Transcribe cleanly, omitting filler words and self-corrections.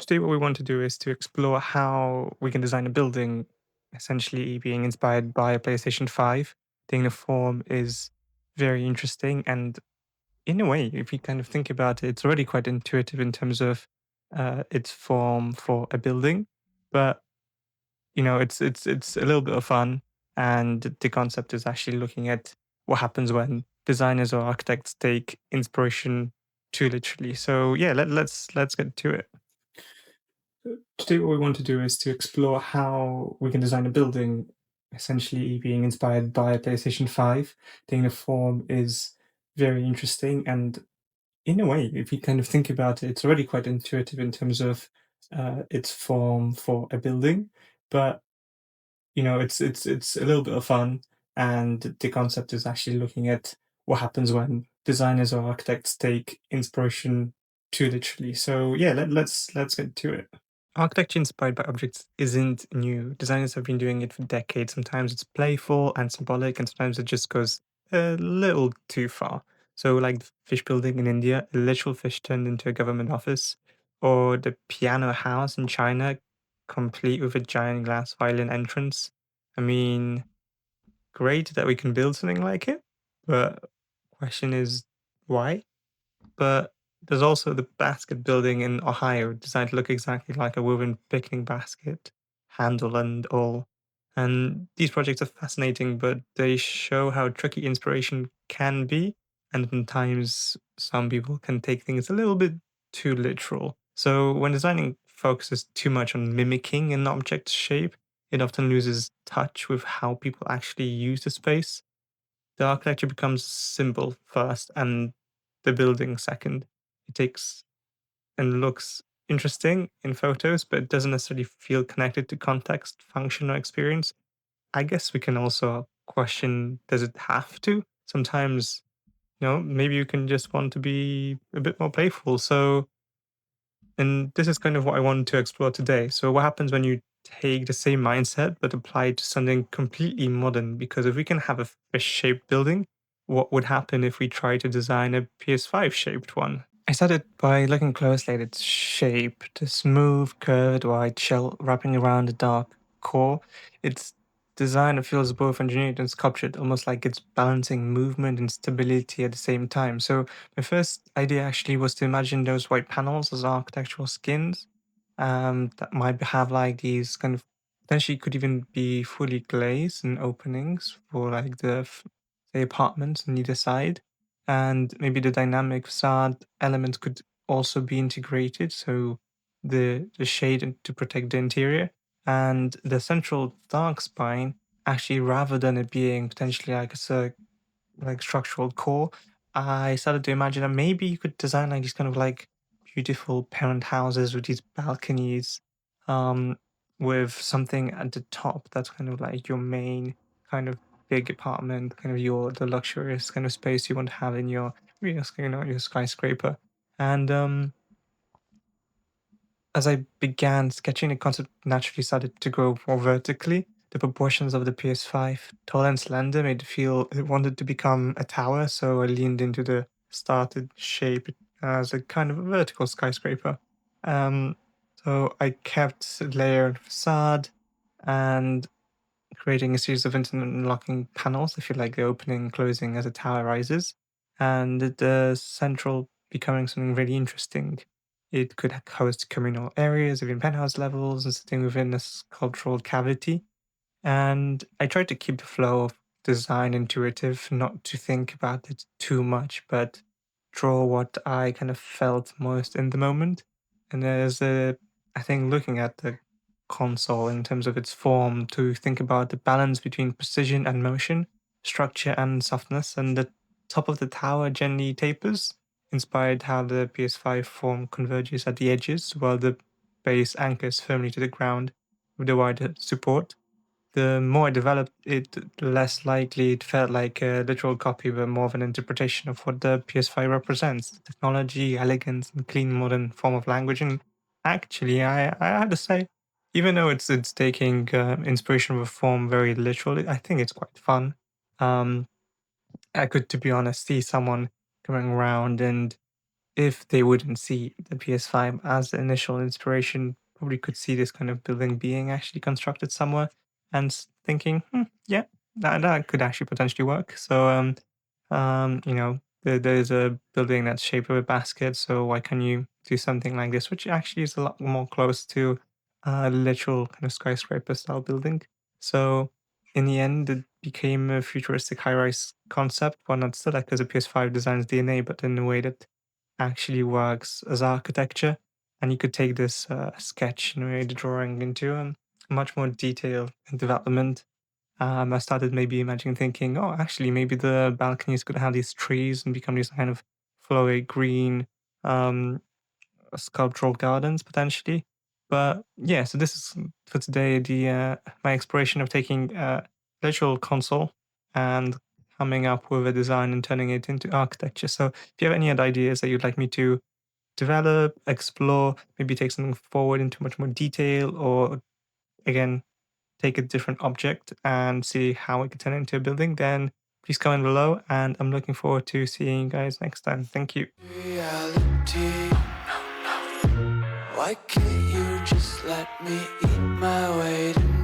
Today, what we want to do is to explore how we can design a building, essentially being inspired by a PlayStation 5. I think the form is very interesting. And in a way, if you kind of think about it, it's already quite intuitive in terms of its form for a building. But, it's a little bit of fun. And the concept is actually looking at what happens when designers or architects take inspiration too literally. So yeah, let's get to it. Today, what we want to do is to explore how we can design a building, essentially being inspired by a PlayStation 5. I think the form is very interesting. And in a way, if you kind of think about it, it's already quite intuitive in terms of its form for a building. But, it's a little bit of fun. And the concept is actually looking at what happens when designers or architects take inspiration too literally. So yeah, let's get to it. Architecture inspired by objects isn't new. Designers have been doing it for decades. Sometimes it's playful and symbolic, and sometimes it just goes a little too far. So, like the fish building in India, a literal fish turned into a government office, or the piano house in China, complete with a giant glass violin entrance. I mean, great that we can build something like it, but question is why? But there's also the basket building in Ohio, designed to look exactly like a woven picnic basket, handle and all. And these projects are fascinating, but they show how tricky inspiration can be. And sometimes some people can take things a little bit too literal. So when designing focuses too much on mimicking an object's shape, it often loses touch with how people actually use the space. The architecture becomes symbol first and the building second. It takes and looks interesting in photos, but it doesn't necessarily feel connected to context, function, or experience. I guess we can also question, does it have to? Sometimes, maybe you can just want to be a bit more playful. And this is kind of what I wanted to explore today. So, what happens when you take the same mindset but apply it to something completely modern? Because if we can have a fish shaped building, what would happen if we try to design a PS5 shaped one? I started by looking closely at its shape, the smooth, curved white shell wrapping around the dark core. Its design feels both engineered and sculptured, almost like it's balancing movement and stability at the same time. So, my first idea actually was to imagine those white panels as architectural skins that might have like these kind of potentially could even be fully glazed and openings for like the apartments on either side. And maybe the dynamic facade elements could also be integrated. So the shade to protect the interior and the central dark spine actually rather than it being potentially like like structural core, I started to imagine that maybe you could design like these kind of like beautiful parent houses with these balconies, um, with something at the top that's kind of like your main kind of big apartment, kind of the luxurious kind of space you want to have in your skyscraper. And as I began sketching, the concept naturally started to grow more vertically. The proportions of the PS5, tall and slender, made it feel it wanted to become a tower, so I leaned into the started shape as a kind of a vertical skyscraper. Um, so I kept layered facade and creating a series of interlocking panels, if you like, the opening and closing as a tower rises, and the central becoming something really interesting. It could host communal areas, even penthouse levels, and sitting within a sculptural cavity. And I tried to keep the flow of design intuitive, not to think about it too much, but draw what I kind of felt most in the moment. And I think, looking at the console in terms of its form, to think about the balance between precision and motion, structure and softness, and the top of the tower gently tapers, inspired how the PS5 form converges at the edges, while the base anchors firmly to the ground with the wider support. The more I developed it, the less likely it felt like a literal copy, but more of an interpretation of what the PS5 represents: technology, elegance, and clean modern form of language. And actually, I had to say, even though it's taking inspiration of a form very literally, I think it's quite fun. Um, I could, to be honest, see someone coming around and if they wouldn't see the PS5 as the initial inspiration, probably could see this kind of building being actually constructed somewhere and thinking, yeah, that could actually potentially work. So, there's a building that's shaped of a basket. So why can you do something like this, which actually is a lot more close to a literal kind of skyscraper style building. So in the end, it became a futuristic high-rise concept, one that still echoes a PS5 design's DNA, but in a way that actually works as architecture. And you could take this sketch, the drawing into much more detail and development. I started maybe imagining thinking, oh, actually, maybe the balconies could have these trees and become these kind of flowy green um, sculptural gardens potentially. But yeah, so this is for today the my exploration of taking a virtual console and coming up with a design and turning it into architecture. So if you have any other ideas that you'd like me to develop, explore, maybe take something forward into much more detail, or again take a different object and see how we can turn it into a building, then please comment below. And I'm looking forward to seeing you guys next time. Thank you. Reality. Why can't you just let me eat my weight in